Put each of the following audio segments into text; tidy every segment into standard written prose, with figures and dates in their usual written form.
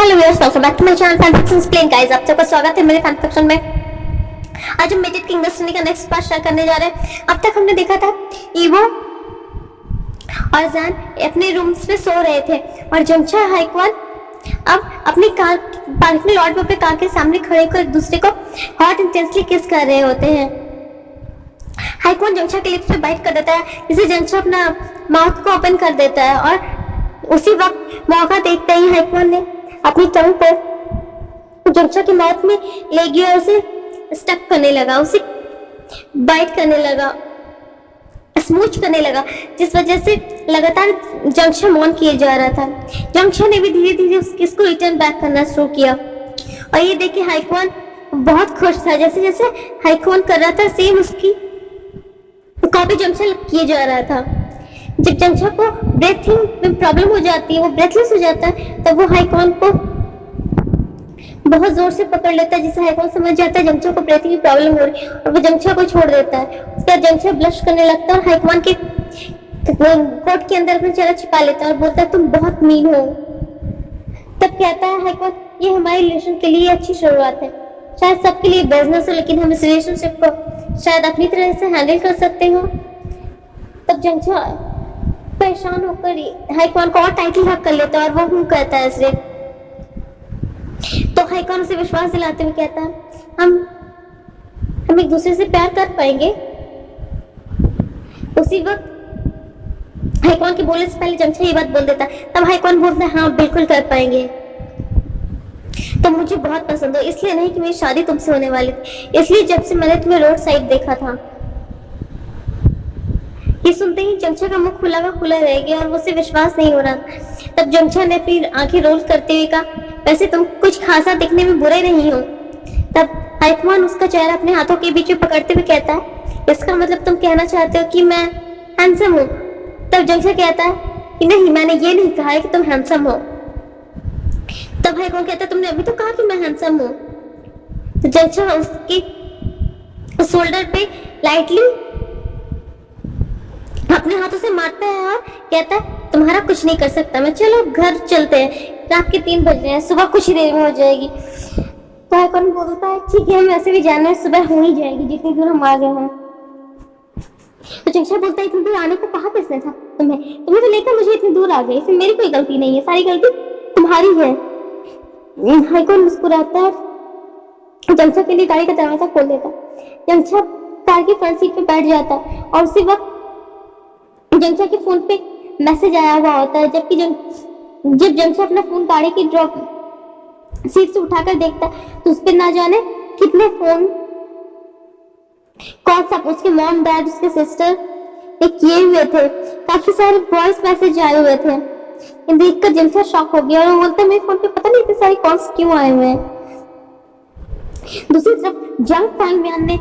Hello viewers, welcome back to my channel fan fiction explain guys. आप सबका स्वागत है मेरे फैन फिक्शन में। आज हम मेटेड किंग डेस्टिनी का नेक्स्ट पार्ट शेयर करने जा रहे हैं। अब तक हमने देखा था ईवो और जैन अपने रूम्स में सो रहे थे और जंगचा हाइक्वान अब अपनी कार पार्किंग लॉट में अपने कार के सामने खड़े होकर एक दूसरे को हॉट इंटेंसली किस कर रहे होते हैं। हाइक्वान जंगचा के लिप्स पे बाइट कर देता है, जिससे जंगचा अपना माउथ को ओपन कर देता है और उसी वक्त मौका देखते ही हाइक्वान ने अपनी टंग को जंगचा की माउथ में ले गया और उसे स्टक करने लगा, उसे बाइट करने लगा, स्मूच करने लगा, जिस वजह से लगातार जंगचा मौन किए जा रहा था। जंगचा ने भी धीरे धीरे उस किस को रिटर्न बैक करना शुरू किया और ये देख के हाइक्वान बहुत खुश था। जैसे जैसे हाइक्वान कर रहा था सेम उसकी कॉपी जंगचा किए जा रहा था। जब जंगचा को ब्रीथिंग में प्रॉब्लम हो जाती है, वो ब्रेथलेस हो जाता है, तब वो हाइक्वान को बहुत जोर से पकड़ लेता है, जिससे हाइक्वान समझ जाता है जंगचा को ब्रीथिंग में प्रॉब्लम हो रही है और वो जंगचा को छोड़ देता है। उसके बाद जंगचा ब्लश करने लगता है और हाइक्वान के कोट के अंदर अपना चेहरा छिपा लेता है और बोलता है तुम बहुत मीन हो। तब कहता है हाइक्वान, ये हमारे रिलेशन के लिए अच्छी शुरुआत है, शायद सबके लिए बिजनेस हो, लेकिन हम इस रिलेशनशिप को शायद अपनी तरह से हैंडल कर सकते हो। तब जंगचा परेशान होकर हाइक्वान को और टाइटली हक कर लेता है और वो कहता है इसलिए। तो हाइक्वान उसे विश्वास दिलाते हुए कहता है हम एक दूसरे से प्यार कर पाएंगे। उसी वक्त हाइक्वान के बोलने से पहले जंगचा ये बात बोल देता है। तब हाइक्वान बोलता है हाँ बिल्कुल कर पाएंगे, तुम मुझे बहुत पसंद हो, इसलिए नहीं कि मेरी शादी तुमसे होने वाली थी, इसलिए जब से मैंने तुम्हें रोड साइड देखा था। ये सुनते ही जंगचा का मुंह खुला का खुला रह गया और उसे विश्वास नहीं हो रहा। तब जंगचा ने अपनी आंखें रोल करते हुए कहा, वैसे तुम कुछ खासा दिखने में बुरे नहीं हो। तब हाइक्वान उसका चेहरा अपने हाथों के बीच में पकड़ते हुए कहता है, इसका मतलब तुम कहना चाहते हो कि मैं हैंडसम हूँ। तब जंगचा कहता है कि नहीं, मैंने ये नहीं कहा है कि तुम हैंडसम हो। तब हाइक्वान कहता है तुमने अभी तो कहा कि मैं हैंडसम हूँ। तो जंगचा उसके शोल्डर पे लाइटली अपने हाथों से मारता है और कहता है तुम्हारा कुछ नहीं कर सकता मैं, चलो घर चलते हैं, रात के 3 बज रहे हैं, सुबह कुछ ही देर में हो जाएगी। तो हाइक्वान बोलता है ठीक है, हम वैसे भी जाना है, सुबह हो ही जाएगी जितनी दूर हम आ गए हैं। तो जंगचा बोलता है इतनी दूर आने को कहा किसने था तुम्हें तो लेकर मुझे इतनी दूर आ गई, इसमें मेरी कोई गलती नहीं है, सारी गलती तुम्हारी है। हाइक्वान मुस्कुराता है, जंगचा के लिए गाड़ी का दरवाजा खोल देता है। जंगचा कार की फ्रंट सीट पे बैठ जाता है और उसी वक्त जंगचा के फोन पे मैसेज आया हुआ होता है। जबकि जब जंगचा अपना फोन गाड़ी की ड्रॉप सीट से उठाकर देखता है तो उस पर ना जाने कितने फोन कॉल सब उसके मॉम डैड उसके सिस्टर ने किए हुए थे, काफी सारे वॉइस मैसेज आए हुए थे। इन देखकर जंगचा शॉक हो गया और वो बोलता है मेरे फोन पे पता नहीं इतने सारे कॉल्स क्यों आए हुए हैं। दूसरी तरफ जंग फैंग म्यान ने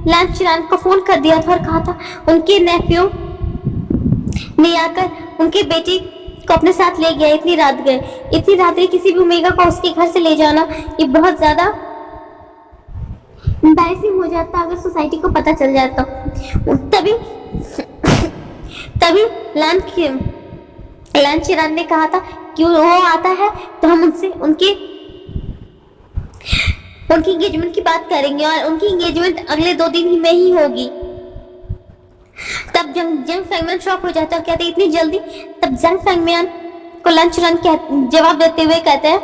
लैन चिरान को फोन कर दिया था और कहा था उनके नेफ्यू ने आकर उनके बेटी को अपने साथ ले गया। इतनी रात किसी भी ओमेगा को उसके घर से ले जाना ये बहुत ज्यादा एम्बैरेसिंग हो जाता अगर सोसाइटी को पता चल जाता। तभी लैन चिरान ने कहा था कि वो आता है तो हम उनसे उनकी एंगेजमेंट की बात करेंगे और उनकी एंगेजमेंट अगले 2 दिन ही में ही होगी। तब जंग फैंगमैन शॉक हो जाता है, कहते इतनी जल्दी। तब जंग फैंगमैन को लंच रन जवाब देते हुए कहते हैं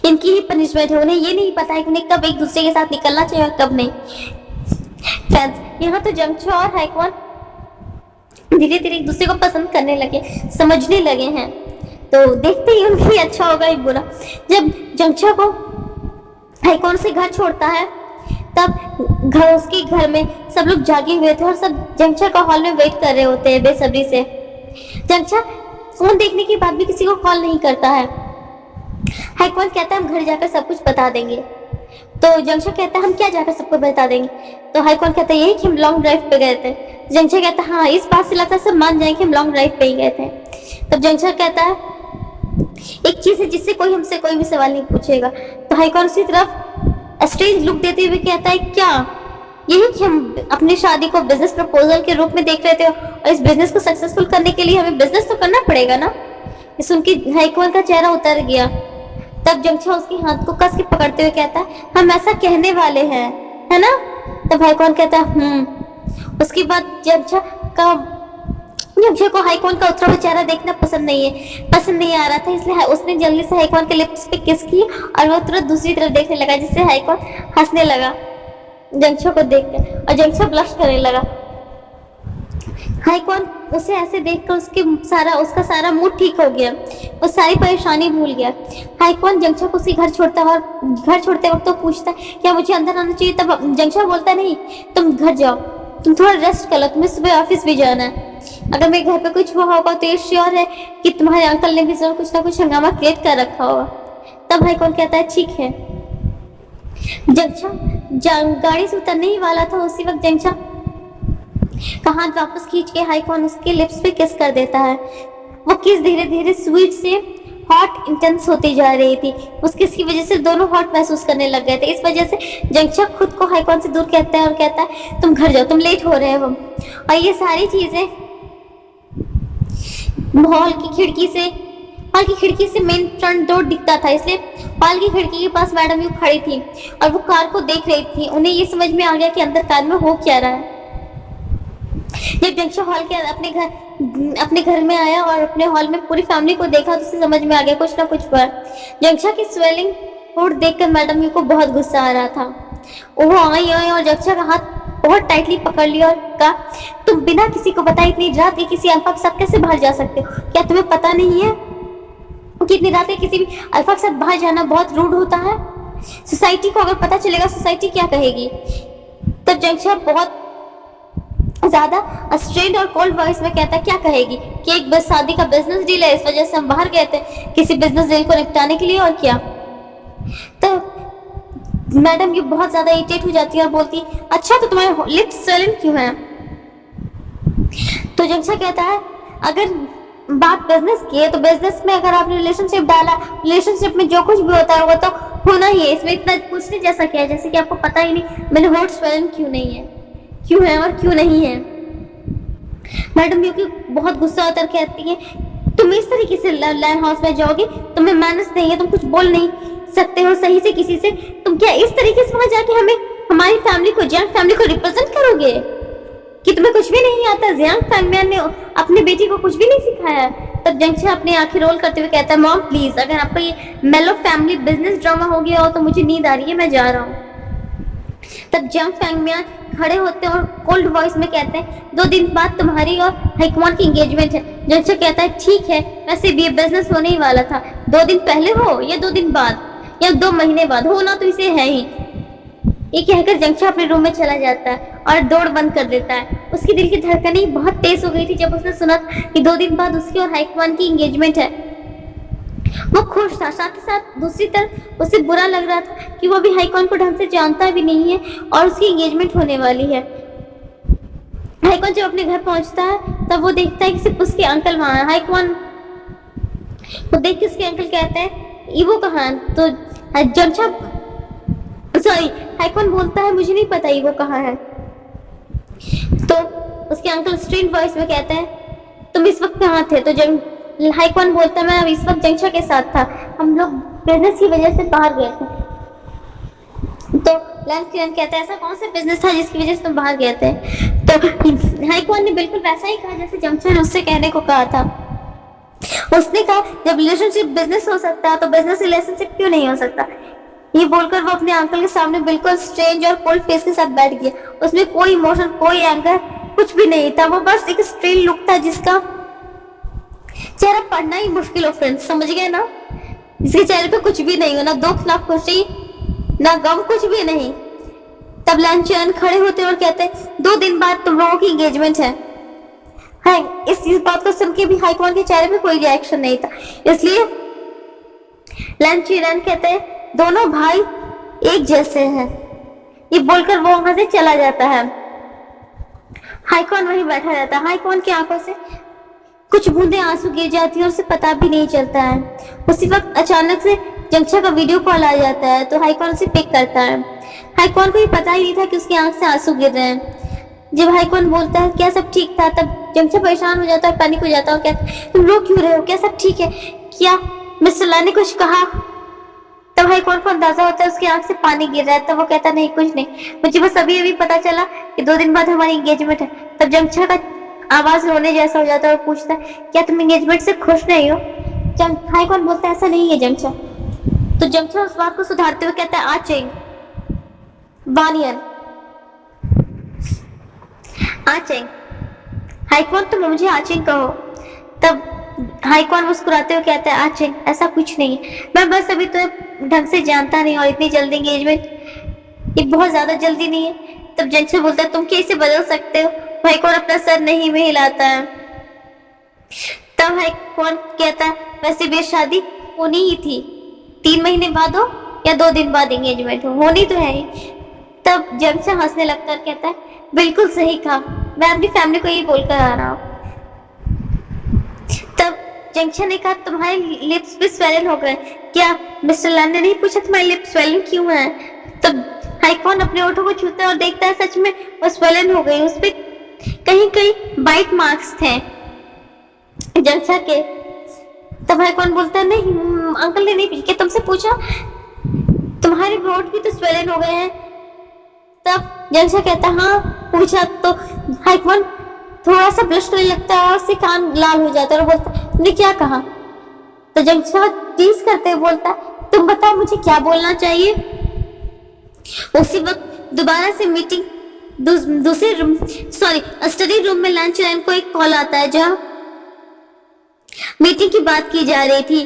इनकी ही पनिशमेंट है, उन्हें ये नहीं पता है कि उन्हें कब एक दूसरे के साथ निकलना चाहिए और कब नहीं। फ्रेंड्स, यहाँ तो जंगचा और हाइक्वान धीरे धीरे एक दूसरे को पसंद करने लगे, समझने लगे हैं। तो देखते ही उनकी अच्छा होगा ही बुरा। जब जंगचा को हाइक्वान से घर छोड़ता है तब उसके घर में सब लोग जागे हुए थे और सब जंगचा का हॉल में वेट कर रहे होते हैं बेसब्री से। जंगचा फोन देखने के बाद भी किसी को कॉल नहीं करता है। हाइक्वान कहता है हम घर जाकर सब कुछ बता देंगे। तो जंगचा कहता है हम क्या जाकर सबको बता देंगे। तो हाइक्वान कहता है यही कि हम लॉन्ग ड्राइव पे गए थे। जंगचा कहता है हाँ, इस बात से लगता है सब मान जाएंगे हम लॉन्ग ड्राइव पे ही गए थे। तब जंगचा कहता है एक चीज है जिससे कोई हमसे कोई भी सवाल नहीं पूछेगा। तो हाइक्वान उसी तरफ स्ट्रेंज लुक देते हुए कहता है क्या यही कि हम अपनी शादी को बिजनेस प्रपोजल के रूप में देख रहे थे और इस बिजनेस को सक्सेसफुल करने के लिए हमें बिजनेस तो करना पड़ेगा ना। सुन के हाइक्वान का चेहरा उतर गया। तब जंक्षा उसके हाथ को कस के पकड़ते हुए कहता है हम ऐसा कहने वाले हैं, है ना। तब हाईकॉन कहता है उसके बाद जंक्षा को हाईकॉन का उतरा हुआ चेहरा देखना पसंद नहीं आ रहा था, इसलिए उसने जल्दी से हाईकॉन के लिप्स पे किस की और वो तुरंत दूसरी तरफ देखने लगा, जिससे हाईकॉन हंसने लगा जंक्षा को देखकर और जंक्षा ब्लश करने लगा। हाईकॉन उसे ऐसे देखकर उसका सारा मूड ठीक हो गया, वो सारी परेशानी भूल गया। हाईकॉन जंक्षा को उसके घर छोड़ते वक्त तो पूछता क्या मुझे अंदर आना चाहिए, तब जंक्षा बोलता नहीं तुम घर जाओ, तुम थोड़ा रेस्ट कर लो, तुम्हें सुबह ऑफिस भी जाना है। अगर मेरे घर पे कुछ हुआ होगा तो ये श्योर है कि तुम्हारे अंकल ने भी जरूर कुछ ना कुछ हंगामा क्रिएट कर रखा होगा। तब हाईकॉन कहता है ठीक है। जंक्षा गाड़ी से उतरने ही वाला था, उसी वक्त जंक्षा का हाथ वापस खींच के हाईकॉन उसके लिप्स पे किस कर देता है। वो किस धीरे धीरे स्वीट से हॉट इंटेंस होती जा रही थी। उस किस की वजह से दोनों हॉट महसूस करने लग गए थे। इस वजह से जंक्षा खुद को हाईकॉन से दूर कहता है और कहता है तुम घर जाओ, तुम लेट हो रहे हो। और ये सारी चीजें हॉल की खिड़की से मेन फ्रंट डोर दिखता था, इसलिए हॉल की खिड़की के पास मैडम यू खड़ी थी और वो कार को देख रही थी। उन्हें ये समझ में आ गया कि अंदर कार में हो क्या रहा है। जब जंक्षा हॉल के अपने घर में आया और अपने हॉल में पूरी फैमिली को देखा तो उसे समझ में आ गया कुछ ना कुछ हुआ। जंक्षा की स्वेलिंग होठ देखकर मैडम यू को बहुत गुस्सा आ रहा था। वो आई और जंक्षा का हाथ बहुत टाइटली पकड़ लिया और कहा तुम बिना किसी को बताए इतनी रात के किसी अल्फा के साथ कैसे बाहर जा सकते हो? क्या तुम्हें पता नहीं है कि इतनी रात के किसी भी अल्फा के साथ बाहर जाना बहुत रूड होता है? सोसाइटी को अगर पता चलेगा सोसाइटी क्या कहेगी? तब जंक्षा बहुत ज्यादा स्ट्रेंड और कोल्ड वॉइस में कहता क्या कहेगी कि एक बस शादी का बिजनेस डील है, इस वजह से हम बाहर गए थे किसी बिजनेस डील को निपटाने के लिए, और क्या। तो मैडम ये बहुत ज्यादा इरिटेट हो जाती है और बोलती अच्छा तो तुम्हारे लिप्स स्वेलन क्यों है? तो जंक्षा कहता है अगर बात बिजनेस की है तो बिजनेस में अगर आपने रिलेशनशिप डाला, रिलेशनशिप में जो कुछ भी होता है वो तो होना ही है, इसमें इतना पूछने जैसा क्या है जैसे कि आपको पता ही नहीं मेरे होठ स्वेलन क्यों है और क्यों नहीं है। मैडम यू की बहुत गुस्सा होकर कहती है तुम इस तरीके से लैंड हाउस में जाओगे, तुम्हें मैनर्स नहीं है, तुम कुछ बोल नहीं सकते हो सही से किसी से, तुम क्या इस तरीके से वहां जाके हमारी फैमिली को जैन फैमिली को रिप्रेजेंट करोगे कि तुम्हें कुछ भी नहीं आता? जियांग फैंगमियान ने अपनी बेटी को कुछ भी नहीं सिखाया है। तब जंक्षा अपनी आंखें रोल करते हुए कहता है मॉम प्लीज, अगर आपका ये मेलो फैमिली बिजनेस ड्रामा हो गया हो तो मुझे नींद आ रही है, मैं जा रहा हूँ। तब जियांग फैंगमियान खड़े होते हैं और कोल्ड वॉइस में कहते हैं 2 दिन बाद तुम्हारी और हाईकॉन की एंगेजमेंट है। जंक्षा कहता है ठीक है, वैसे भी ये बिजनेस होने ही वाला था, 2 दिन पहले हो या 2 दिन बाद या 2 महीने बाद होना तो इसे है ही। ये कहकर जंक्षा अपने रूम में चला जाता है और डोर बंद कर देता है। उसकी दिल की धड़कनें बहुत तेज हो गई थी जब उसने सुना कि 2 दिन बाद उसकी और हाईकॉन की एंगेजमेंट है। वो खुश था, साथ ही साथ दूसरी तरफ उसे बुरा लग रहा था कि वो भी हाईकॉन को ढंग से जानता भी नहीं है और उसकी एंगेजमेंट होने वाली है। हाईकॉन जब अपने घर पहुंचता है तब वो देखता है कि सिर्फ उसके अंकल वहां है। हाईकॉन वो देख के उसके अंकल कहते हैं ईवो कहाँ है? तो जंक्षा हाईकॉन बोलता है मुझे नहीं पता ईवो कहाँ है। तो उसके अंकल स्ट्रेन वॉइस में कहते हैं तुम इस वक्त कहाँ थे? तो हाईकॉन बोलता है मैं इस वक्त जंक्षा के साथ था, हम लोग बिजनेस की वजह से बाहर गए थे। तो लैंड कहता है ऐसा कौन सा बिजनेस था जिसकी वजह से तुम बाहर गए थे? तो हाईकॉन ने बिल्कुल वैसा ही कहा जैसे जंक्षा ने उससे कहने को कहा था। उसने कहा जब रिलेशनशिप बिजनेस हो सकता है तो बिजनेस रिलेशनशिप क्यों नहीं हो सकता? ये बोलकर वो अपने अंकल के सामने बिल्कुल स्ट्रेंज और कोल्ड फेस के साथ बैठ गया। उसमें कोई इमोशन, कोई एंगर, कुछ भी नहीं था। वो बस एक स्ट्रेन लुक था जिसका चेहरा पढ़ना ही मुश्किल हो फ्रेंड्स, समझ गए ना? इसके चेहरे पे कुछ भी नहीं हो, ना दुख ना खुशी ना गम, कुछ भी नहीं। तब लैंचन खड़े होते और कहते 2 दिन बाद तुम लोगों की एंगेजमेंट है। इस बात को सुन के भी हाईकॉन के चेहरे पे कोई रिएक्शन नहीं था, इसलिए लैंचन कहते हैं दोनों भाई एक जैसे हैं। ये बोलकर वो वहां से चला जाता है। हाईकॉन वहीं बैठा रहता है। हाईकॉन की आंखों से कुछ बूंदे आंसू गिर जाती है और उसे पता भी नहीं चलता है। उसी वक्त अचानक से जंक्षा का वीडियो कॉल आ जाता है तो हाईकॉन उसे पिक करता है। हाईकॉन को ये पता ही नहीं था कि उसकी आंख से आंसू गिर रहे हैं। जब हाईकॉन बोलता है क्या सब ठीक था, तब जंक्षा परेशान हो जाता है, पैनिक हो जाता है और कहता है तुम रो क्यों रहे हो, क्या सब ठीक है? क्या मिस्टर ला ने कुछ कहा? भाई कौन को अंदाजा होता है उसकी आंख से पानी गिर रहा है, तो वो कहता नहीं कुछ नहीं, मुझे बस अभी अभी पता चला कि 2 दिन बाद हमारी एंगेजमेंट है। तब जंगछा का आवाज रोने जैसा हो जाता है और पूछता है क्या तुम एंगेजमेंट से खुश नहीं हो? भाई कौन बोलता है ऐसा नहीं है जंगछा। तो जंगछा उस बात को सुधारते हुए कहता है आचेंग वानियन आचेंग, हाईकॉन तुम मुझे आचेंग कहो। तब हाईकॉन मुस्कुराते हुए कहता है आचेंग ऐसा कुछ नहीं है, मैं बस अभी तो ढंग से जानता नहीं और इतनी जल्दी एंगेजमेंट ये बहुत ज्यादा जल्दी नहीं है। तब जंगछा बोलता है तुम कैसे बदल सकते हो? हाईकॉन अपना सर नहीं में हिलाता है। तब हाईकॉन कहता है वैसे भी शादी होनी ही थी, 3 महीने बाद हो या 2 दिन बाद एंगेजमेंट हो, होनी तो है ही। तब जंगछा हंसने लगता है कहता है बिल्कुल सही कहा, मैं अपनी फैमिली को यही बोलकर आ रहा हूँ। तब जंगछा ने कहा तुम्हारे लिप्स भी स्वेलन हो गए क्या? मिस्टर लैन ने नहीं पूछा तुम्हारे लिप्स स्वेलन क्यों है? तब हाईकॉन अपने ओठों को छूता है और देखता है सच में वो स्वेलन हो गई, उसपे कहीं कहीं बाइट मार्क्स थे जंगछा के। तब हाईकॉन बोलता है नहीं अंकल ने नहीं पूछा, तुमसे पूछा तुम्हारे होठ भी तो स्वेलन हो गए हैं। तब जंगछा कहता हाँ पूछा। तो हाईकॉन थोड़ा सा ब्लश करने लगता है और उससे कान लाल हो जाता है और बोलता तुमने क्या कहा? तो जंगछा टीज करते हुए बोलता तुम बताओ मुझे क्या बोलना चाहिए। उसी वक्त दोबारा से मीटिंग दूसरे रूम स्टडी रूम में लंच टाइम को एक कॉल आता है जहाँ मीटिंग की बात की जा रही थी।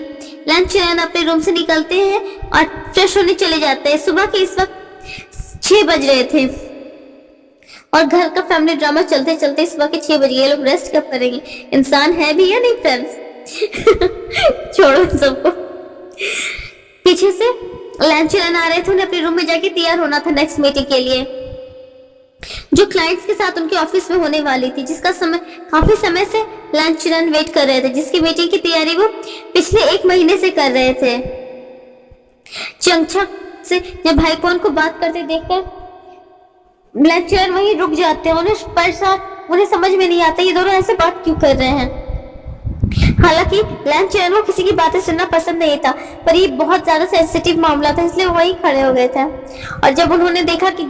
लंच टाइम अपने रूम से निकलते हैं और फ्रेश होने चले जाते हैं। सुबह के इस वक्त 6 बज रहे थे और घर का फैमिली ड्रामा चलते चलते सुबह के 6 बज गए। लोग रेस्ट कब करेंगे? इंसान है भी या नहीं फ्रेंड्स? छोड़ो सबको। पीछे से लंच आ रहे थे, उन्हें अपने रूम में जाके तैयार होना था नेक्स्ट मीटिंग के लिए जो क्लाइंट्स के साथ उनके ऑफिस में होने वाली थी, जिसका समय काफी समय से लंच वेट कर रहे थे, जिसकी मीटिंग की तैयारी वो पिछले 1 महीने से कर रहे थे। जंगछा से जब हाईकॉन को बात करते देखकर लेक्चरर वहीं रुक जाते हैं। उन्हें समझ में नहीं आता ये दोनों ऐसे बात क्यों कर रहे हैं। हालांकि लेक्चरर को किसी की बातें सुनना पसंद नहीं था, पर ये बहुत ज्यादा सेंसिटिव मामला था इसलिए वो वहीं खड़े हो गए थे। और जब उन्होंने देखा कि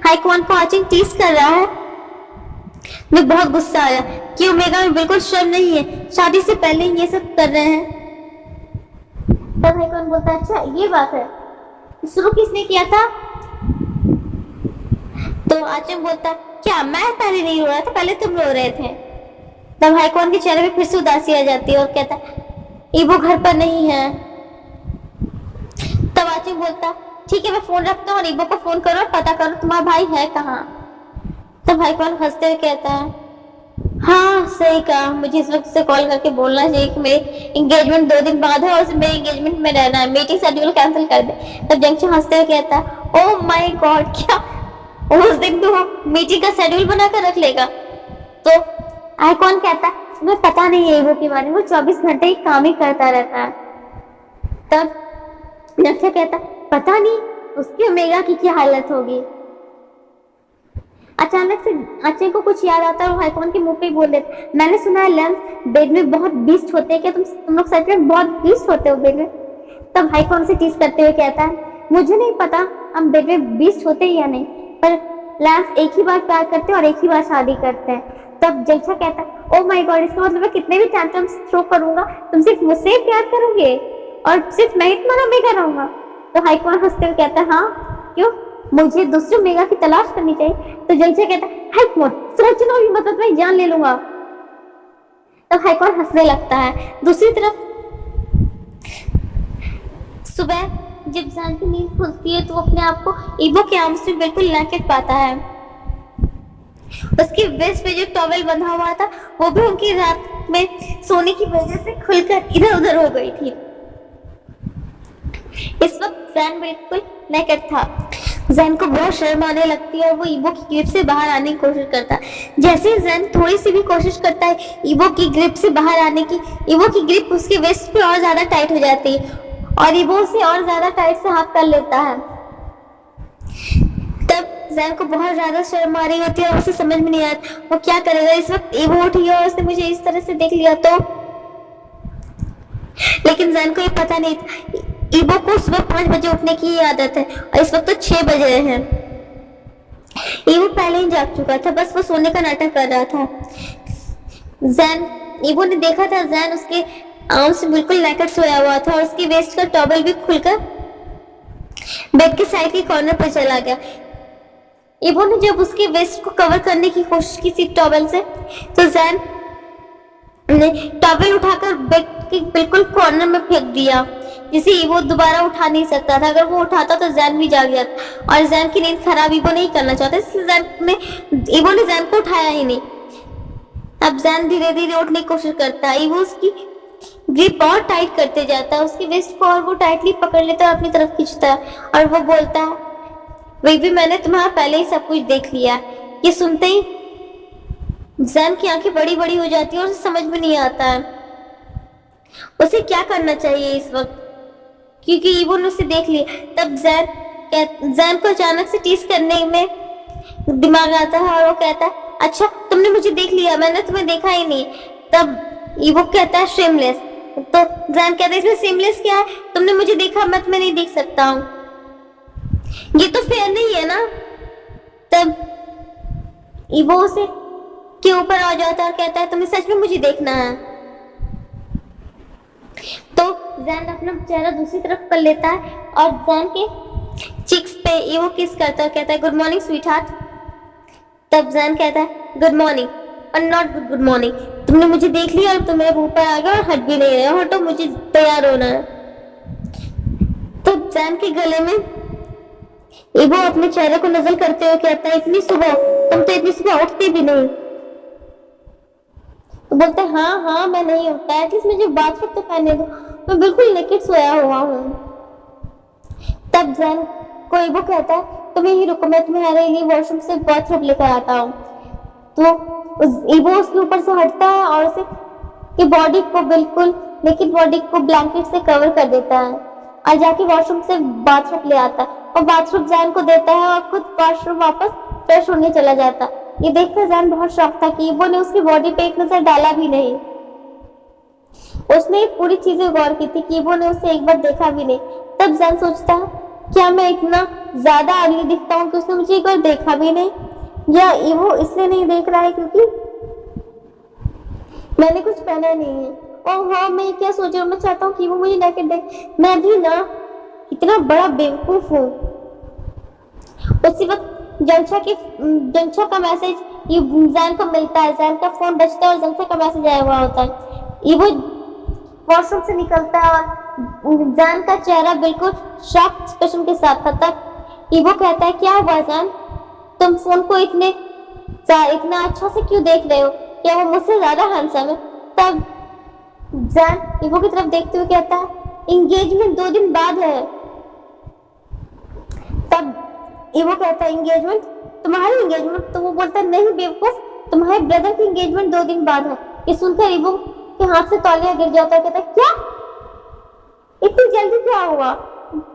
हाईकॉन को आचिंग टीज कर रहा है, उन्हें बहुत गुस्सा आया कि ओमेगा में बिल्कुल शर्म नहीं है, शादी से पहले ही ये सब कर रहे हैं। तब हाईकॉन बोलता है अच्छा ये बात है, शुरू किसने किया था? तो आचिंग बोलता क्या मैं पहले नहीं रो रहा था, पहले तुम रो रहे थे। तब हाईकॉन के चेहरे पे फिर से उदासी आ जाती है और कहता ईवो घर पर नहीं है। तब आचिंग बोलता ठीक है मैं फोन रखता हूँ और ईवो को फोन करो और पता करो तुम्हारा भाई है कहाँ। तब हाईकॉन हंसते हुए कहता है हाँ सही कहा, मुझे इस वक्त से कॉल करके बोलना चाहिए कि मेरी एंगेजमेंट 2 दिन बाद है और मेरे एंगेजमेंट में रहना है, मीटिंग शेड्यूल कैंसिल कर दे। तब जंगछा हंसते हुए कहता है ओह माय गॉड, क्या उस दिन तो मीटिंग का शेड्यूल बनाकर रख लेगा? तो हाईकॉन कहता है तुम्हें पता नहीं है ईवो के बारे में, वो 24 घंटे ही काम ही करता रहता है। तब जंगछा कहता पता नहीं उसकी ओमेगा की क्या हालत होगी। अचानक से आचिंग को कुछ याद आता है और हाईकॉन के मुंह पे बोल देता मैंने सुना है लेंस बेड में बहुत बीस्ट होते हैं, क्या तुम लोग सच में बहुत बीस्ट होते हो बेड में? तब हाईकॉन से टीज करते हुए कहता है मुझे नहीं पता हम बेड में बीस्ट होते हैं या नहीं, पर लेंस एक ही बार प्यार करते हैं और एक ही बार शादी करते हैं। तब जंगछा कहता है ओह माय गॉड, इसका मतलब मैं कितने भी टैंट्रम्स थ्रो करूंगा तुम सिर्फ मुझसे प्यार करोगे और सिर्फ मैं ही तुम्हारा ओमेगा रहूंगा। तो हाईकॉन हंसते हुए कहता है हाँ क्यों, मुझे दूसरे ओमेगा की तलाश करनी चाहिए। तो जंगछा कहता है हाईकॉन सोचना भी मतलब मैं जान ले लूंगा। तब हाईकॉन हंसने लगता है। दूसरी तरफ सुबह जब जैन की नींद खुलती है तो अपने आप को ईवो के आर्म्स में बिल्कुल नेकेड पाता है। उसकी वेस्ट पे जो टॉवेल बंधा हुआ था वो भी उनकी रात में सोने की वजह से खुलकर इधर उधर हो गई थी। इस वक्त जैन बिल्कुल नेकेड था। जैन को बहुत शर्म आने लगती है और वो ईवो की ग्रिप से बाहर आने की कोशिश करता है। जैसे ही जैन थोड़ी सी भी कोशिश करता है ईवो की ग्रिप से बाहर आने की, ईवो की ग्रिप उसके वेस्ट पे और ज्यादा टाइट हो जाती है और ईवो से और ज्यादा टाइट से हाथ कर लेता है। तब जैन को बहुत ज्यादा शर्म आ रही होती है और उसे समझ में नहीं आता वो क्या करेगा। इस वक्त ईवो उठी और उसने मुझे इस तरह से देख लिया तो, लेकिन जैन को ये पता नहीं था ईवो को सुबह 5 बजे उठने की ही आदत है और इस वक्त तो 6 बज रहे हैं। ईवो पहले ही जाग चुका था, बस वो सोने का नाटक कर रहा था। जैन, ईवो ने देखा था जैन उसके आर्म्स से बिल्कुल नेकेड सोया हुआ था और उसकी वेस्ट का टॉवल भी खुलकर बेड के साइड के कॉर्नर पर चला गया। ईवो ने जब उसके वेस्ट को कवर करने की कोशिश की थी टॉवल से, तो जैन ने टॉवल उठाकर बेड के बिल्कुल कॉर्नर में फेंक दिया, जिसे ईवो दोबारा उठा नहीं सकता था। अगर वो उठाता तो जैन भी जाग जाता और जैन की नींद खराब ईवो नहीं करना चाहता, इसलिए ईवो ने जैन को उठाया ही नहीं। अब जैन धीरे धीरे उठने की कोशिश करता है। ईवो उसकी ग्रिप और टाइट करते जाता है, उसकी वेस्ट को और वो टाइटली पकड़ लेता है, अपनी तरफ खींचता है और वो बोलता है, वही भी मैंने तुम्हारा पहले ही सब कुछ देख लिया। ये सुनते ही जैन की आंखें बड़ी बड़ी हो जाती है और उसे समझ में नहीं आता है उसे क्या करना चाहिए इस वक्त, क्योंकि ईवो ने उसे देख लिया। तब जैन को अचानक से टीज करने में दिमाग आता है और वो कहता है, अच्छा तुमने मुझे देख लिया, मैंने तुम्हें देखा ही नहीं। तब ईवो कहता है शेमलेस, तो जैन कहता है इसमें शेमलेस क्या है, तुमने मुझे देखा, मैं तुम्हें नहीं देख सकता हूँ, ये तो फेयर नहीं है ना। तब ईवो उसे के ऊपर आ जाता है और कहता है तुम्हें सच में मुझे देखना है। तो जैन अपना चेहरा दूसरी तरफ कर लेता है और जैन के चिक्स पे ईवो किस करता है, कहता है गुड मॉर्निंग स्वीट हार्ट। तब जैन कहता है गुड मॉर्निंग और नॉट गुड मॉर्निंग, तुमने मुझे देख लिया और तुम मेरे ऊपर आ गए और हट भी नहीं रहे हो, हटो, मुझे तैयार होना है। तो जैन के गले में ईवो अपने चेहरे को नजर करते हुए कहता है, इतनी सुबह, तुम तो इतनी सुबह उठती भी नहीं। तो बोलते हैं हाँ मैं नहीं उठता, एटलीस्ट मुझे बाथरूम तो पहने दो, मैं बिल्कुल नेकेड सोया हुआ हूँ। तब जैन को ईवो कहता है, तुम यहीं रुको, मैं तुम्हारे लिए वॉशरूम से बाथरूम लेकर आता हूँ। तो ईवो उसके ऊपर से हटता है और उसे की बॉडी को बिल्कुल नेकेड बॉडी को ब्लैंकेट से कवर कर देता है और जाके वॉशरूम से बाथरूम ले आता है और बाथरूम जैन को देता है और खुद वॉशरूम वापस फ्रेश होने चला जाता है। ये देखकर जैन बहुत शॉक था कि ईवो ने उसकी बॉडी पे एक नजर डाला भी नहीं। उसने पूरी चीजें गौर की थी कि ईवो ने उसे एक बार देखा भी नहीं। तब जैन सोचता है, क्या मैं इतना ज्यादा अगली दिखता हूँ कि उसने मुझे एक बार देखा भी नहीं, या ईवो इसलिए नहीं देख रहा है क्योंकि मैंने कुछ पहना नहीं है। और हाँ, मैं क्या सोच रहा हूँ, मैं चाहता हूँ कि वो मुझे नेकेड देखे, मैं भी ना इतना बड़ा बेवकूफ हूँ। उसी वक्त जंक्षा का मैसेज जैन को मिलता है, जैन का फोन बजता है और जंक्षा का मैसेज आया हुआ होता है। ईवो वॉशरूम से निकलता है और जैन का चेहरा बिल्कुल शॉक एक्सप्रेशन के साथ था। तब ईवो कहता है, क्या हुआ जैन, तुम फोन को इतना अच्छा से क्यों देख रहे हो, क्या वो मुझसे ज्यादा हैंडसम है? तब जैन ईवो की तरफ देखते हुए कहता है, एंगेजमेंट 2 दिन बाद है। तब ईवो कहता है, एंगेजमेंट, तुम्हारी एंगेजमेंट? तो वो बोलता है, नहीं बेवकूफ, तुम्हारे ब्रदर की एंगेजमेंट 2 दिन बाद है। ये सुनकर ईवो के हाथ से तौलिया गिर जाता है, कहता है, क्या इतनी जल्दी क्या हुआ,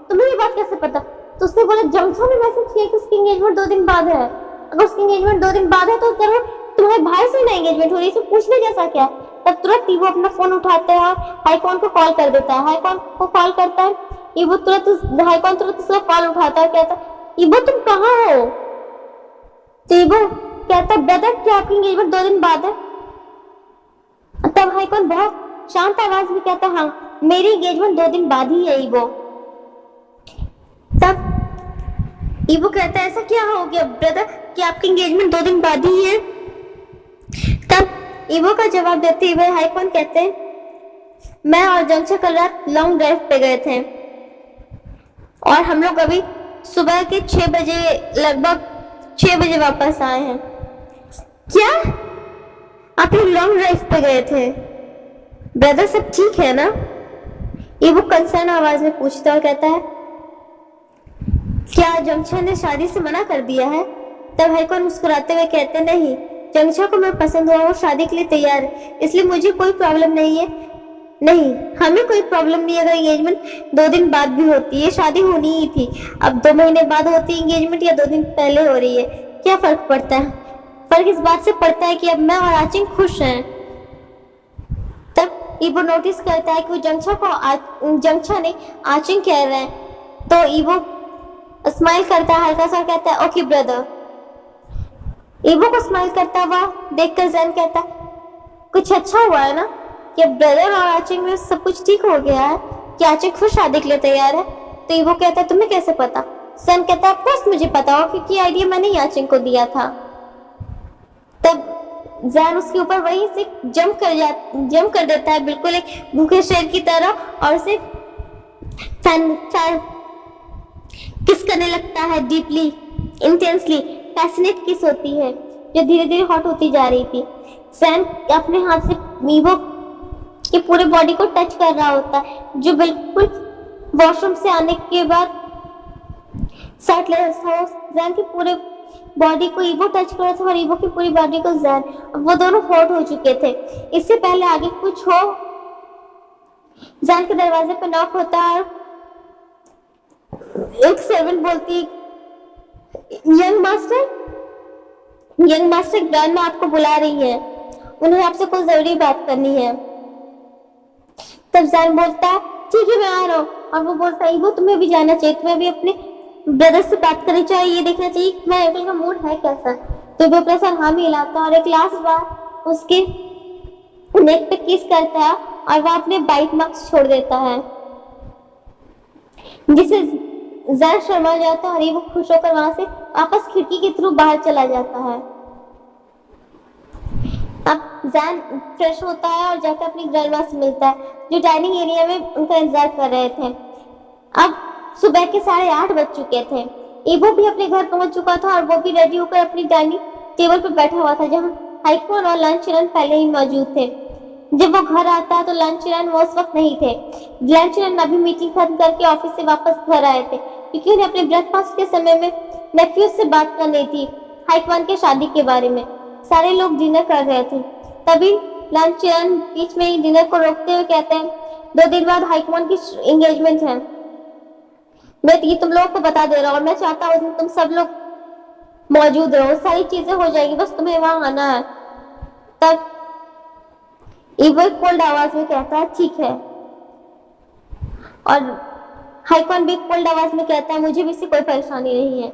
तुम्हें ये बात कैसे पता? तो उसने बोला, जंक्शन ने मैसेज किया कि उसकी एंगेजमेंट 2 दिन बाद है। अगर उसकी एंगेजमेंट 2 दिन बाद है तो जरूर तुम्हारे भाई से ना एंगेजमेंट हो रही है, इसे पूछने जैसा क्या? तब तुरंत ईवो अपना फोन उठाता है और हाईकॉन को कॉल कर देता है। हाईकॉन को कॉल करता है, हाईकॉन तुरंत उसका कॉल उठाता है, कहता है, ईवो तुम कहाँ हो? तो ईवो कहता है, ब्रदर क्या आपकी एंगेजमेंट 2 दिन बाद है? तब हाईकॉन बहुत शांत आवाज में कहता है, हाँ मेरी एंगेजमेंट 2 दिन बाद ही है ईवो। तब ईवो कहता है, ऐसा क्या हो गया ब्रदर कि आपकी एंगेजमेंट 2 दिन बाद ही है? तब ईवो का जवाब देते हुए हाईकॉन कहते हैं, मैं और जंक्शन कल रात लॉन्ग ड्राइव पे गए थे और हम लोग अभी सुबह के 6 बजे, लगभग 6 बजे वापस आए हैं। क्या आप लोग लॉन्ग ड्राइव पे गए थे? ब्रदर सब ठीक है ना? ईवो कंसर्न आवाज में पूछता और कहता है, क्या जंक्शन ने शादी से मना कर दिया है? तब हाईकॉन मुस्कुराते हुए कहते, नहीं, जंक्शन को मैं पसंद हुआ, वो शादी के लिए तैयार है, इसलिए मुझे कोई प्रॉब्लम नहीं है। नहीं, हमें कोई प्रॉब्लम नहीं अगर एंगेजमेंट 2 दिन बाद भी होती है, शादी होनी ही थी। अब 2 महीने बाद होती है एंगेजमेंट या 2 दिन पहले हो रही है, क्या फर्क पड़ता है? फर्क इस बात से पड़ता है कि अब मैं और आचिंग खुश हैं। तब ईवो नोटिस करता है कि वो जंक्शन ने आचिंग कह रहे हैं, तो ईवो स्माइल करता है हल्का सा, कहता है ओके ब्रदर। ईवो को स्माइल करता हुआ देखकर जैन कहता है कुछ अच्छा हुआ है ना, कि ब्रदर और आचिंग में सब कुछ ठीक हो गया है, कि आचिंग खुद शादी के लिए तैयार है। तो ईवो कहता है तुम्हें कैसे पता? जैन कहता है ऑफकोर्स मुझे पता हो, क्योंकि आइडिया मैंने ही आचिंग को दिया था। तब जैन उसके ऊपर वहीं से जंप कर देता है बिल्कुल एक भूखे शेर की तरह, और उसे किस करने लगता है डीपली, इंटेंसली, पैशनेट किस होती है जो धीरे धीरे हॉट होती जा रही थी। सैम अपने हाथ से मीवो के पूरे बॉडी को टच कर रहा होता है, जो बिल्कुल वॉशरूम से आने के बाद जैन की पूरे बॉडी को ईवो टच कर रहा था और ईवो की पूरी बॉडी को जैन। वो दोनों हॉट हो चुके थे। इससे पहले आगे कुछ हो, जैन के दरवाजे पर नॉक होता है। एक सर्वेंट बोलती यंग मास्टर ग्रैंडमा आपको बुला रही है, उन्हें आपसे कोई जरूरी बात करनी है। तब जैन बोलता है ठीक है मैं आ रहा हूँ, और वो बोलता है वो तुम्हें भी जाना चाहिए, तुम्हें भी अपने ब्रदर से बात करनी चाहिए, ये देखना चाहिए कि मैं अंकल का मूड है कैसा। तो वो अपना सर हाँ मिलाता है और एक लास्ट बार उसके नेक पे किस करता है और वह अपने बाइट मार्क्स छोड़ देता है, जिसे जैन शर्मा जाता है और वो खुश होकर वहां से वापस खिड़की के थ्रू बाहर चला जाता है। अब जैन फ्रेश होता है और जाकर अपनी ग्रैंडमा से मिलता है, जो डाइनिंग एरिया में उनका इंतजार कर रहे थे। अब सुबह के 8:30 बज चुके थे। ईवो भी अपने घर पहुंच चुका था और वो भी रेडी होकर अपनी डाइनिंग टेबल पर बैठा हुआ था, जहां हाइकोन और लंचरन पहले ही मौजूद थे। जब वो घर आता है तो लंचरन वो उस वक्त नहीं थे। लंचरन अभी मीटिंग खत्म करके ऑफिस से वापस घर आए थे, क्योंकि उन्हें अपने ब्रेकफास्ट के समय में नेफ्यू से बात करनी थी हाइकवान के शादी के बारे में। सारे लोग डिनर कर रहे थे। तभी लंचरन बीच में ही डिनर को रोकते हुए कहते हैं 2 दिन बाद हाइकवान की एंगेजमेंट है, मैं ये तुम लोगों को बता दे रहा हूँ, मैं चाहता हूँ तुम सब लोग मौजूद रहो, सारी चीजें हो जाएगी, बस तुम्हें वहां आना है। तब ईवो कोल्ड आवाज में कहता है ठीक है, और हाइकवान भी कोल्ड आवाज में कहता है मुझे भी इससे कोई परेशानी नहीं है।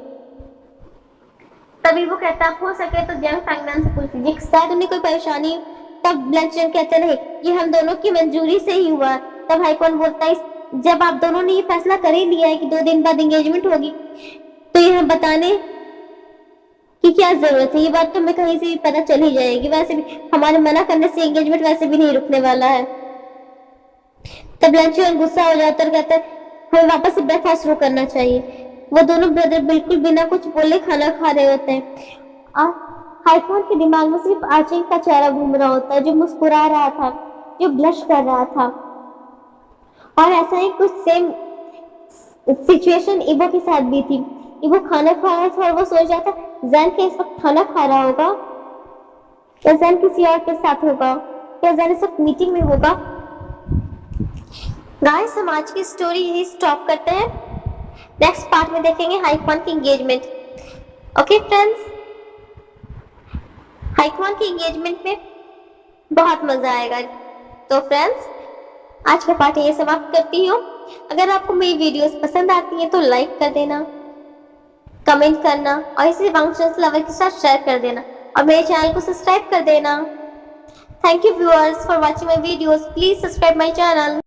तभी वो कहता है हो सके तो जंग फाइनेंस पूछ लीजिए, शायद उन्हें कोई परेशानी। तब लंचन कहते नहीं ये हम दोनों की मंजूरी से ही हुआ। तब हाइकवान बोलता है जब आप दोनों ने ये फैसला कर ही लिया है कि 2 दिन बाद एंगेजमेंट होगी, तो ये हम बताने की क्या जरूरत है, ये बात तो हमें कहीं से भी पता चल ही जाएगी, वैसे भी हमारे मना करने से एंगेजमेंट वैसे भी नहीं रुकने वाला है। तब लंचन गुस्सा हो जाता है और कहता है हमें वापस से ब्रेकफास्ट शुरू करना चाहिए। वो दोनों ब्रदर बिल्कुल बिना कुछ बोले खाना खा रहे होते हैं। हाइकवान के दिमाग में सिर्फ आचिंग का चेहरा घूम रहा होता है, जो मुस्कुरा रहा था, जो ब्लश कर रहा था। और ऐसा ही कुछ सेम सिचुएशन ईवो के साथ भी थी। ईवो खाना खा रहा था और वो सोच रहा था जैन के इस वक्त खाना खा रहा होगा या जैन किसी और के साथ होगा, या जैन इस वक्त मीटिंग में होगा। गाइस हम आज की स्टोरी यही स्टॉप करते हैं, नेक्स्ट पार्ट में देखेंगे हाइकवान की एंगेजमेंट। ओके फ्रेंड्स, हाइकवान की एंगेजमेंट में बहुत मजा आएगा। तो फ्रेंड्स आज का पार्ट ये समाप्त करती हूँ। अगर आपको मेरी वीडियोस पसंद आती है तो लाइक कर देना, कमेंट करना और इसे फंक्शंस लवर के साथ शेयर कर देना और मेरे चैनल को सब्सक्राइब कर देना। Thank you viewers for watching my videos, please subscribe my channel.